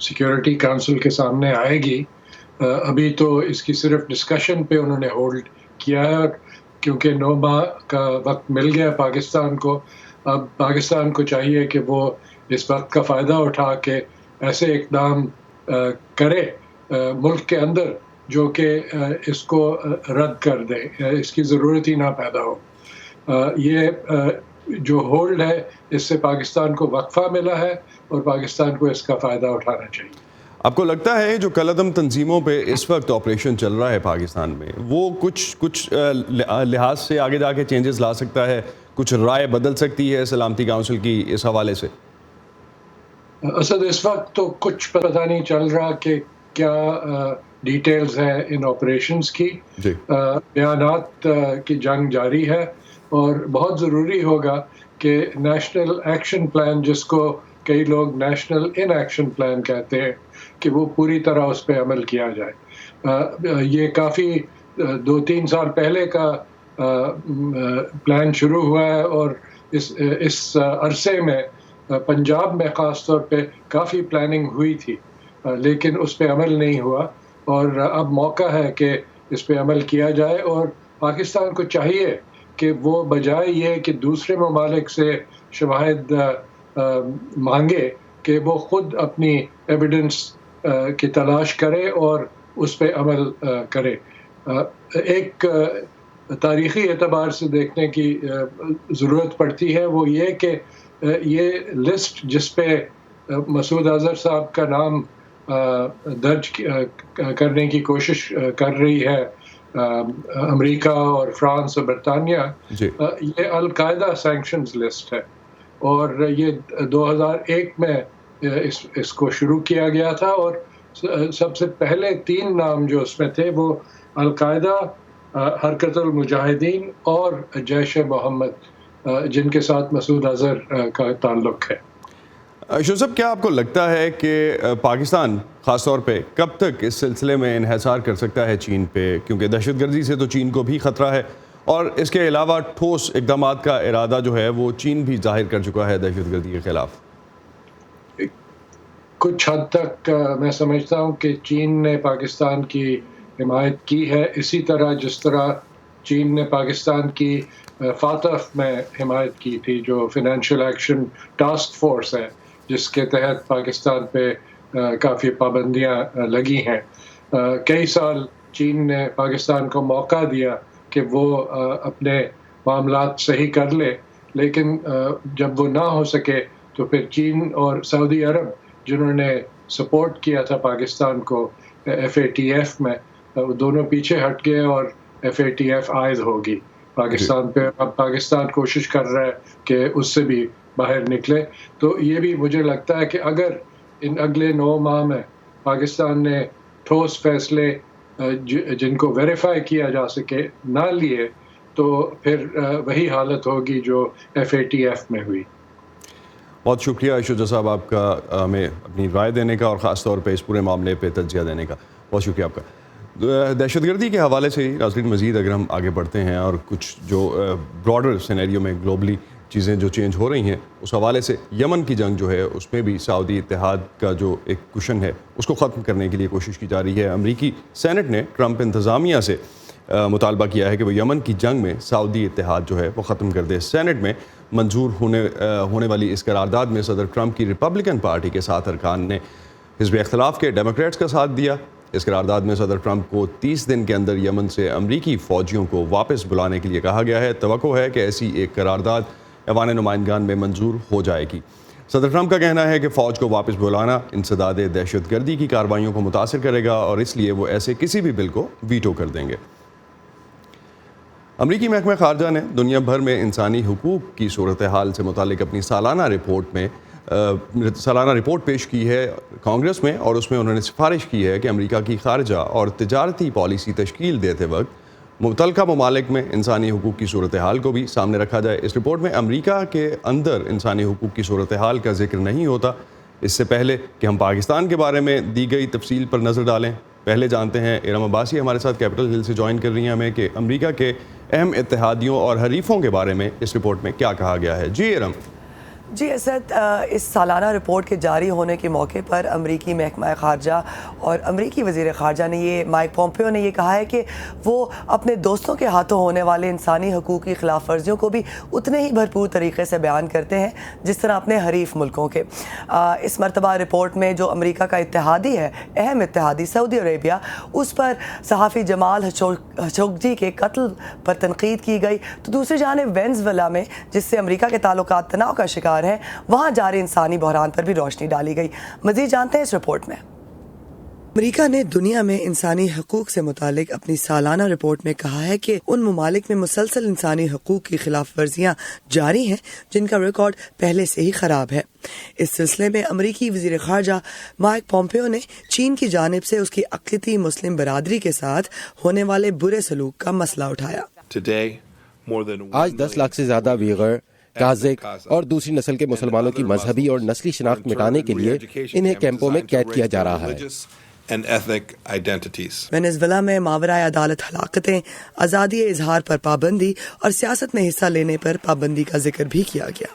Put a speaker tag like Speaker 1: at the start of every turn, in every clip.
Speaker 1: Security council کے سامنے آئے گی. ابھی تو اس کی صرف ڈسکشن پہ انہوں نے ہولڈ کیا ہے، کیونکہ 9 ماہ کا وقت مل گیا پاکستان کو. اب پاکستان کو چاہیے کہ وہ اس وقت کا فائدہ اٹھا کے ایسے اقدام کرے ملک کے اندر جو کہ اس کو رد کر دے، اس کی ضرورت ہی نہ پیدا ہو. یہ جو ہولڈ ہے اس سے پاکستان کو وقفہ ملا ہے اور پاکستان کو اس کا فائدہ اٹھانا چاہیے.
Speaker 2: آپ کو لگتا ہے جو کالعدم تنظیموں پہ اس وقت آپریشن چل رہا ہے پاکستان میں، وہ کچھ لحاظ سے آگے جا کے چینجز لا سکتا ہے، کچھ رائے بدل سکتی ہے سلامتی کونسل کی اس حوالے سے؟
Speaker 1: اسد اس وقت تو کچھ پتہ نہیں چل رہا کہ کیا ڈیٹیلز ہیں ان آپریشنز کی. بیانات کی جنگ جاری ہے اور بہت ضروری ہوگا کہ نیشنل ایکشن پلان، جس کو کئی لوگ نیشنل ان ایکشن پلان کہتے ہیں، کہ وہ پوری طرح اس پہ عمل کیا جائے. یہ کافی 2-3 سال پہلے کا پلان شروع ہوا ہے اور اس عرصے میں پنجاب میں خاص طور پہ کافی پلاننگ ہوئی تھی، لیکن اس پہ عمل نہیں ہوا. اور اب موقع ہے کہ اس پہ عمل کیا جائے، اور پاکستان کو چاہیے کہ وہ بجائے یہ کہ دوسرے ممالک سے شواہد مانگے، کہ وہ خود اپنی ایویڈنس کی تلاش کرے اور اس پہ عمل کرے. ایک تاریخی اعتبار سے دیکھنے کی ضرورت پڑتی ہے، وہ یہ کہ یہ لسٹ جس پہ مسعود اظہر صاحب کا نام درج کرنے کی کوشش کر رہی ہے امریکہ اور فرانس اور برطانیہ، یہ القاعدہ سینکشنز لسٹ ہے، اور یہ 2001 میں اس کو شروع کیا گیا تھا. اور سب سے پہلے 3 نام جو اس میں تھے وہ القاعدہ، حرکت المجاہدین اور جیش محمد، جن کے ساتھ مسعود اظہر کا تعلق ہے.
Speaker 2: اشرف صاحب، کیا آپ کو لگتا ہے کہ پاکستان خاص طور پہ کب تک اس سلسلے میں انحصار کر سکتا ہے چین پہ؟ کیونکہ دہشت گردی سے تو چین کو بھی خطرہ ہے، اور اس کے علاوہ ٹھوس اقدامات کا ارادہ جو ہے وہ چین بھی ظاہر کر چکا ہے دہشت گردی کے خلاف.
Speaker 1: کچھ حد تک میں سمجھتا ہوں کہ چین نے پاکستان کی حمایت کی ہے، اسی طرح جس طرح چین نے پاکستان کی فاتح میں حمایت کی تھی، جو فنانشل ایکشن ٹاسک فورس ہے جس کے تحت پاکستان پہ کافی پابندیاں لگی ہیں. کئی سال چین نے پاکستان کو موقع دیا کہ وہ اپنے معاملات صحیح کر لے، لیکن جب وہ نہ ہو سکے تو پھر چین اور سعودی عرب، جنہوں نے سپورٹ کیا تھا پاکستان کو FATF میں، دونوں پیچھے ہٹ گئے اور FATF عائد ہوگی پاکستان پہ. اب پاکستان کوشش کر رہا ہے کہ اس سے بھی باہر نکلے. تو یہ بھی مجھے لگتا ہے کہ اگر ان اگلے 9 ماہ میں پاکستان نے ٹھوس فیصلے جن کو ویریفائی کیا جا سکے نہ لیے، تو پھر وہی حالت ہوگی جو FATF میں ہوئی.
Speaker 2: بہت شکریہ اشرف صاحب آپ کا ہمیں اپنی رائے دینے کا اور خاص طور پہ اس پورے معاملے پہ تجزیہ دینے کا. بہت شکریہ آپ کا. دہشت گردی کے حوالے سے ہی ناظرین مزید اگر ہم آگے بڑھتے ہیں اور کچھ جو براڈر سینیریو میں گلوبلی چیزیں جو چینج ہو رہی ہیں اس حوالے سے، یمن کی جنگ جو ہے اس میں بھی سعودی اتحاد کا جو ایک کشن ہے اس کو ختم کرنے کے لیے کوشش کی جا رہی ہے. امریکی سینٹ نے ٹرمپ انتظامیہ سے مطالبہ کیا ہے کہ وہ یمن کی جنگ میں سعودی اتحاد جو ہے وہ ختم کر دے. سینٹ میں منظور ہونے والی اس قرارداد میں صدر ٹرمپ کی ریپبلکن پارٹی کے 7 ارکان نے حزب اختلاف کے ڈیموکریٹس کا ساتھ دیا. اس قرارداد میں صدر ٹرمپ کو 30 دن کے اندر یمن سے امریکی فوجیوں کو واپس بلانے کے لیے کہا گیا ہے. توقع ہے کہ ایسی ایک قرارداد ایوان نمائندگان میں منظور ہو جائے گی. صدر ٹرمپ کا کہنا ہے کہ فوج کو واپس بلانا انسداد دہشت گردی کی کارروائیوں کو متاثر کرے گا اور اس لیے وہ ایسے کسی بھی بل کو ویٹو کر دیں گے. امریکی محکمہ خارجہ نے دنیا بھر میں انسانی حقوق کی صورتحال سے متعلق اپنی سالانہ رپورٹ پیش کی ہے کانگریس میں، اور اس میں انہوں نے سفارش کی ہے کہ امریکہ کی خارجہ اور تجارتی پالیسی تشکیل دیتے وقت متعلقہ ممالک میں انسانی حقوق کی صورتحال کو بھی سامنے رکھا جائے. اس رپورٹ میں امریکہ کے اندر انسانی حقوق کی صورتحال کا ذکر نہیں ہوتا. اس سے پہلے کہ ہم پاکستان کے بارے میں دی گئی تفصیل پر نظر ڈالیں، پہلے جانتے ہیں ارم عباسی ہمارے ساتھ کیپٹل ہل سے جوائن کر رہی ہیں ہمیں کہ امریکہ کے اہم اتحادیوں اور حریفوں کے بارے میں اس رپورٹ میں کیا کہا گیا ہے. جی ارم.
Speaker 3: جی اسد، اس سالانہ رپورٹ کے جاری ہونے کے موقع پر امریکی محکمہ خارجہ اور امریکی وزیر خارجہ نے مائک پومپیو نے یہ کہا ہے کہ وہ اپنے دوستوں کے ہاتھوں ہونے والے انسانی حقوق کی خلاف ورزیوں کو بھی اتنے ہی بھرپور طریقے سے بیان کرتے ہیں جس طرح اپنے حریف ملکوں کے۔ اس مرتبہ رپورٹ میں جو امریکہ کا اتحادی ہے، اہم اتحادی سعودی عربیہ، اس پر صحافی جمال خشوگی کے قتل پر تنقید کی گئی، تو دوسری جانب وینزویلا میں جس سے امریکہ کے تعلقات تناؤ کا شکار ہیں، وہاں جاری انسانی بحران پر بھی روشنی ڈالی گئی۔ مزید جانتے ہیں اس رپورٹ میں۔ امریکہ نے دنیا میں انسانی حقوق سے متعلق اپنی سالانہ رپورٹ میں کہا ہے کہ ان ممالک میں مسلسل انسانی حقوق کی خلاف ورزیاں جاری ہیں جن کا ریکارڈ پہلے سے ہی خراب ہے۔ اس سلسلے میں امریکی وزیر خارجہ مائک پومپیو نے چین کی جانب سے اس کی اقلیتی مسلم برادری کے ساتھ ہونے والے برے سلوک کا مسئلہ اٹھایا۔
Speaker 4: آج 10 لاکھ سے زیادہ ویغر، کازک اور دوسری نسل کے مسلمانوں کی مذہبی اور نسلی شناخت مٹانے کے لیے انہیں کیمپوں میں قید کیا جا رہا ہے۔
Speaker 3: وینزویلا میں ماورائے عدالت ہلاکتیں، آزادی اظہار پر پابندی اور سیاست میں حصہ لینے پر پابندی کا ذکر بھی کیا گیا۔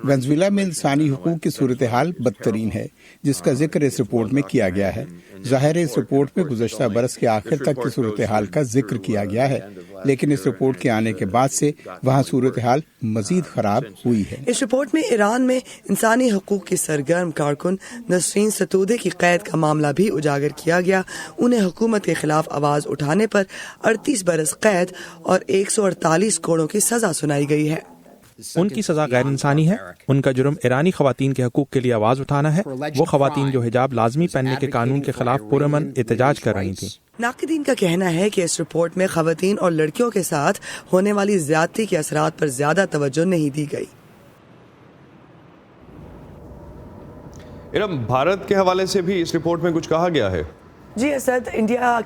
Speaker 5: وینزویلا میں انسانی حقوق کی صورتحال بدترین ہے جس کا ذکر اس رپورٹ میں کیا گیا ہے۔ ظاہر اس رپورٹ میں گزشتہ برس کے آخر تک کی صورتحال کا ذکر کیا گیا ہے، لیکن اس رپورٹ کے آنے کے بعد سے وہاں صورتحال مزید خراب ہوئی ہے۔
Speaker 3: اس رپورٹ میں ایران میں انسانی حقوق کی سرگرم کارکن نسرین ستودے کی قید کا معاملہ بھی اجاگر کیا گیا۔ انہیں حکومت کے خلاف آواز اٹھانے پر 38 برس قید اور 148 کوڑوں کی سزا سنائی گئی ہے۔
Speaker 6: ان کی سزا غیر انسانی ہے۔ ان کا جرم ایرانی خواتین کے حقوق کے لیے آواز اٹھانا ہے، وہ خواتین جو حجاب لازمی پہننے کے قانون کے خلاف پرامن احتجاج کر رہی تھیں۔
Speaker 3: ناقدین کا کہنا ہے کہ اس رپورٹ میں خواتین اور لڑکیوں کے ساتھ ہونے والی زیادتی کے اثرات پر زیادہ توجہ نہیں دی گئی۔
Speaker 2: بھارت کے حوالے سے بھی اس رپورٹ میں کچھ کہا گیا ہے؟
Speaker 3: جی اسد، انڈیا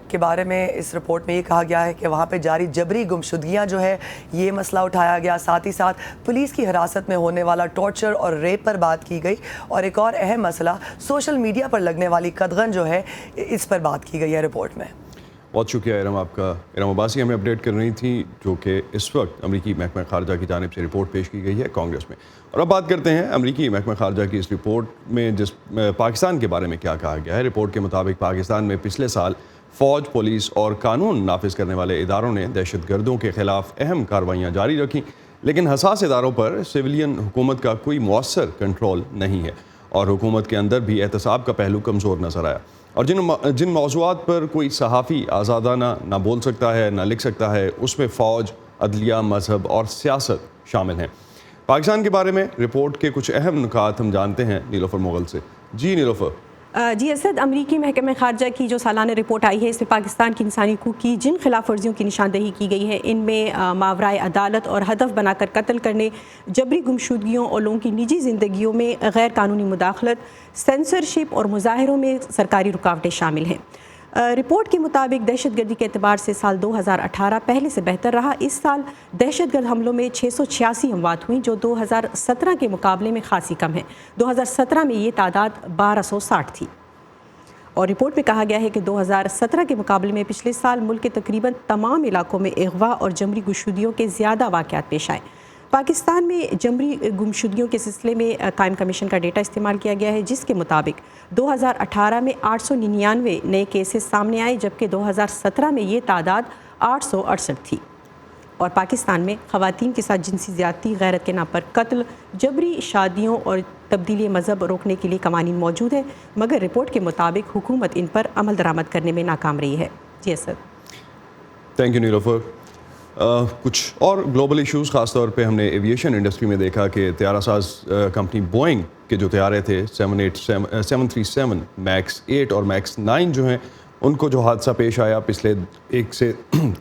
Speaker 3: کے بارے میں اس رپورٹ میں یہ کہا گیا ہے کہ وہاں پہ جاری جبری گمشدگیاں جو ہے یہ مسئلہ اٹھایا گیا، ساتھ ہی ساتھ پولیس کی حراست میں ہونے والا ٹارچر اور ریپ پر بات کی گئی، اور ایک اور اہم مسئلہ سوشل میڈیا پر لگنے والی قدغن جو ہے اس پر بات کی گئی ہے رپورٹ میں۔
Speaker 2: بہت شکریہ ارم آپ کا۔ ارم عباسی ہمیں اپڈیٹ کر رہی تھی، جو کہ اس وقت امریکی محکمہ خارجہ کی جانب سے رپورٹ پیش کی گئی ہے کانگریس میں۔ اور اب بات کرتے ہیں امریکی محکمہ خارجہ کی اس رپورٹ میں جس پاکستان کے بارے میں کیا کہا گیا ہے۔ رپورٹ کے مطابق پاکستان میں پچھلے سال فوج، پولیس اور قانون نافذ کرنے والے اداروں نے دہشت گردوں کے خلاف اہم کارروائیاں جاری رکھیں، لیکن حساس اداروں پر سویلین حکومت کا کوئی مؤثر کنٹرول نہیں ہے، اور حکومت کے اندر بھی احتساب کا پہلو کمزور نظر آیا۔ اور جن موضوعات پر کوئی صحافی آزادانہ نہ بول سکتا ہے، نہ لکھ سکتا ہے، اس میں فوج، عدلیہ، مذہب اور سیاست شامل ہیں۔ پاکستان کے بارے میں رپورٹ کے کچھ اہم نکات ہم جانتے ہیں نیلوفر مغل سے۔ جی نیلوفر۔
Speaker 7: جی اسد، امریکی محکمہ خارجہ کی جو سالانہ رپورٹ آئی ہے اس میں پاکستان کی انسانی حقوق کی جن خلاف ورزیوں کی نشاندہی کی گئی ہے، ان میں ماورائے عدالت اور ہدف بنا کر قتل کرنے، جبری گمشدگیوں اور لوگوں کی نجی زندگیوں میں غیر قانونی مداخلت، سینسرشپ اور مظاہروں میں سرکاری رکاوٹیں شامل ہیں۔ رپورٹ کے مطابق دہشت گردی کے اعتبار سے سال 2018 پہلے سے بہتر رہا۔ اس سال دہشت گرد حملوں میں 686 اموات ہوئیں، جو 2017 کے مقابلے میں خاصی کم ہے۔ 2017 میں یہ تعداد 1260 تھی، اور رپورٹ میں کہا گیا ہے کہ 2017 کے مقابلے میں پچھلے سال ملک کے تقریباً تمام علاقوں میں اغوا اور جبری گمشدگیوں کے زیادہ واقعات پیش آئے۔ پاکستان میں جبری گمشدگیوں کے سلسلے میں قائم کمیشن کا ڈیٹا استعمال کیا گیا ہے، جس کے مطابق 2018 میں 899 نئے کیسز سامنے آئے، جبکہ 2017 میں یہ تعداد 868 تھی۔ اور پاکستان میں خواتین کے ساتھ جنسی زیادتی، غیرت کے نام پر قتل، جبری شادیوں اور تبدیلی مذہب روکنے کے لیے قوانین موجود ہیں، مگر رپورٹ کے مطابق حکومت ان پر عمل درآمد کرنے میں ناکام رہی ہے۔ جی اسد۔
Speaker 2: تھینک یو نیلوفر۔ کچھ اور گلوبل ایشوز، خاص طور پہ ہم نے ایویشن انڈسٹری میں دیکھا کہ طیارہ ساز کمپنی بوئنگ کے جو طیارے تھے 737 میکس 8 اور میکس 9 جو ہیں، ان کو جو حادثہ پیش آیا پچھلے ایک سے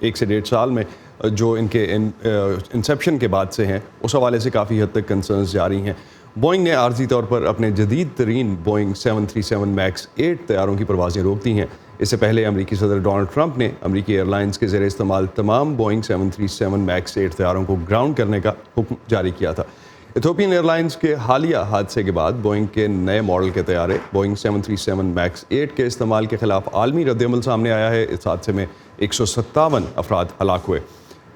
Speaker 2: 1.5 سال میں، جو ان کے انسیپشن کے بعد سے ہیں، اس حوالے سے کافی حد تک کنسرنز جاری ہیں۔ بوئنگ نے عارضی طور پر اپنے جدید ترین بوئنگ 737 میکس 8 طیاروں کی پروازیں روک دی ہیں۔ اس سے پہلے امریکی صدر ڈونلڈ ٹرمپ نے امریکی ایئر لائنز کے زیر استعمال تمام بوئنگ 737 میکس 8 طیاروں کو گراؤنڈ کرنے کا حکم جاری کیا تھا۔ ایتھوپین ایئر لائنز کے حالیہ حادثے کے بعد بوئنگ کے نئے ماڈل کے طیارے بوئنگ 737 میکس 8 کے استعمال کے خلاف عالمی رد عمل سامنے آیا ہے۔ اس حادثے میں 157 افراد ہلاک ہوئے۔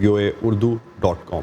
Speaker 2: voaurdu.com।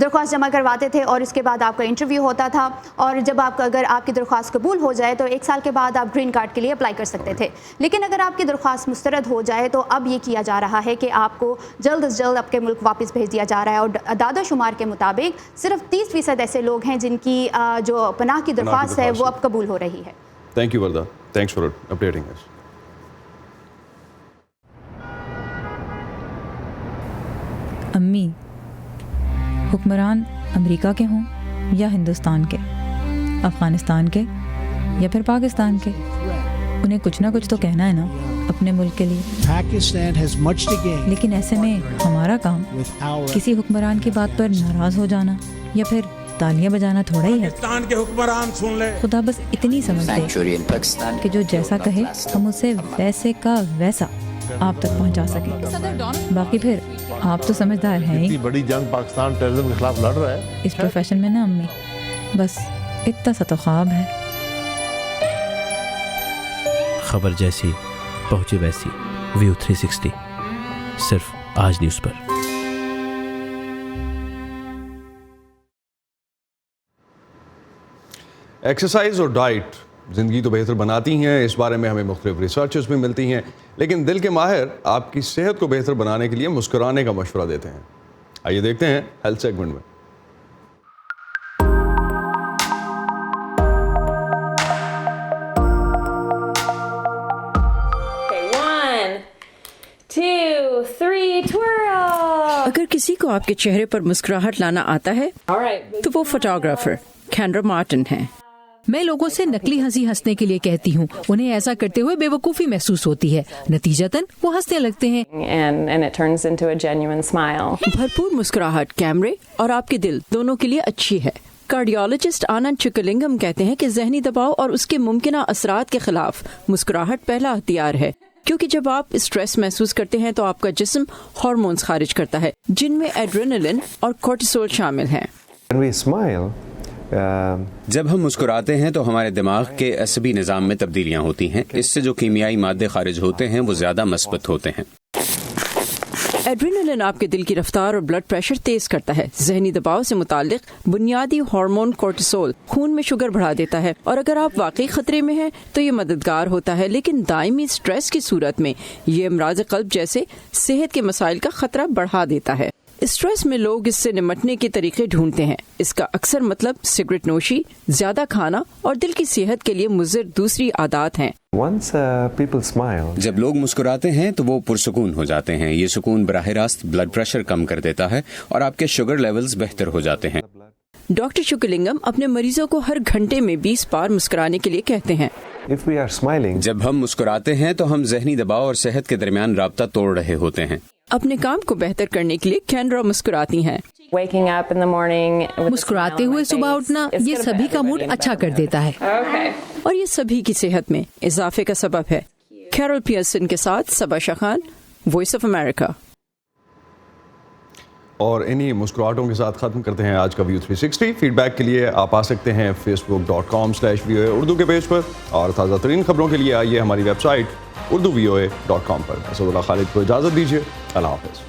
Speaker 8: درخواست جمع کرواتے تھے اور اس کے بعد آپ کا انٹرویو ہوتا تھا, اور جب اگر آپ کی درخواست قبول ہو جائے تو 1 سال کے بعد آپ گرین کارڈ کے لیے اپلائی کر سکتے تھے. لیکن اگر آپ کی درخواست مسترد ہو جائے تو اب یہ کیا جا رہا ہے کہ آپ کو جلد از جلد اپنے ملک واپس بھیج دیا جا رہا ہے. اور اعداد و شمار کے مطابق صرف 30% ایسے لوگ ہیں جن کی جو پناہ کی درخواست ہے وہ اب قبول ہو رہی ہے.
Speaker 2: Thank you Warda, thanks for updating us.
Speaker 9: امی, حکمران امریکہ کے ہوں یا ہندوستان کے, افغانستان کے یا پھر پاکستان کے, انہیں کچھ نہ کچھ تو کہنا ہے نا اپنے ملک کے لیے. لیکن ایسے میں ہمارا کام کسی حکمران کی بات پر ناراض ہو جانا یا پھر تالیاں بجانا تھوڑا ہی ہے. خدا بس اتنی سمجھ دے کہ جو جیسا کہے ہم اسے ویسے کا ویسا آپ تک پہنچا سکیں. باقی پھر آپ تو سمجھدار ہیں ہی.
Speaker 10: بڑی جنگ پاکستان ٹیررزم کے خلاف لڑ رہا ہے
Speaker 9: اس پروفیشن میں نا امی, بس اتنا سا تو خواب ہے.
Speaker 11: خبر جیسی پہنچی ویسی, ویو 360 صرف آج نیوز پر.
Speaker 2: ایکسرسائز اور ڈائٹ زندگی تو بہتر بناتی ہیں, اس بارے میں ہمیں مختلف ریسرچز بھی ملتی ہیں, لیکن دل کے ماہر آپ کی صحت کو بہتر بنانے کے لیے مسکرانے کا مشورہ دیتے ہیں. آئیے دیکھتے ہیں ہیلتھ سیگمنٹ میں.
Speaker 12: اگر کسی کو آپ کے چہرے پر مسکراہٹ لانا آتا ہے تو وہ فوٹوگرافر کینڈرا مارٹن ہے.
Speaker 13: میں لوگوں سے نقلی ہنسی ہنسنے کے لیے کہتی ہوں, انہیں ایسا کرتے ہوئے بے وقوفی محسوس ہوتی ہے, نتیجتاً وہ ہنسنے لگتے ہیں.
Speaker 12: بھرپور مسکراہٹ کیمرے اور آپ کے دل دونوں کے لیے اچھی ہے. کارڈیولوجسٹ آنند چکلنگم کہتے ہیں کہ ذہنی دباؤ اور اس کے ممکنہ اثرات کے خلاف مسکراہٹ پہلا ہتھیار ہے, کیونکہ جب آپ اسٹریس محسوس کرتے ہیں تو آپ کا جسم ہارمونز خارج کرتا ہے جن میں ایڈرینلن اور کورٹیسول شامل ہیں.
Speaker 14: جب ہم مسکراتے ہیں تو ہمارے دماغ کے عصبی نظام میں تبدیلیاں ہوتی ہیں, اس سے جو کیمیائی مادے خارج ہوتے ہیں وہ زیادہ مثبت ہوتے ہیں.
Speaker 12: ایڈرینلن آپ کے دل کی رفتار اور بلڈ پریشر تیز کرتا ہے. ذہنی دباؤ سے متعلق بنیادی ہارمون کورٹیسول خون میں شوگر بڑھا دیتا ہے, اور اگر آپ واقعی خطرے میں ہیں تو یہ مددگار ہوتا ہے, لیکن دائمی سٹریس کی صورت میں یہ امراض قلب جیسے صحت کے مسائل کا خطرہ بڑھا دیتا ہے. اسٹریس میں لوگ اس سے نمٹنے کے طریقے ڈھونڈتے ہیں. اس کا اکثر مطلب سگریٹ نوشی, زیادہ کھانا اور دل کی صحت کے لیے مضر دوسری عادات ہیں.
Speaker 14: جب لوگ مسکراتے ہیں تو وہ پرسکون ہو جاتے ہیں. یہ سکون براہ راست بلڈ پریشر کم کر دیتا ہے اور آپ کے شوگر لیولز بہتر ہو جاتے ہیں.
Speaker 12: ڈاکٹر شکلنگم اپنے مریضوں کو ہر گھنٹے میں 20 بار مسکرانے کے لیے کہتے ہیں.
Speaker 14: جب ہم مسکراتے ہیں تو ہم ذہنی دباؤ اور صحت کے درمیان رابطہ توڑ رہے ہوتے ہیں.
Speaker 12: اپنے کام کو بہتر کرنے کے لیے کینڈرا مسکراتی ہیں.
Speaker 13: مسکراتے ہوئے صبح اٹھنا یہ سبھی کا موڈ اچھا کر دیتا ہے
Speaker 12: اور یہ سبھی کی صحت میں اضافے کا سبب ہے. کیرول پیئرسن کے ساتھ صبا شخان, وائس آف امریکہ.
Speaker 2: اور انہی مسکراہٹوں کے ساتھ ختم کرتے ہیں آج کا ویو 360. فیڈ بیک کے لیے آپ آ سکتے ہیں facebook.com/VOA اردو کے پیج پر, اور تازہ ترین خبروں کے لیے آئیے ہماری ویب سائٹ urduvoa.com پر. اسد اللہ خالد کو اجازت دیجیے, اللہ حافظ.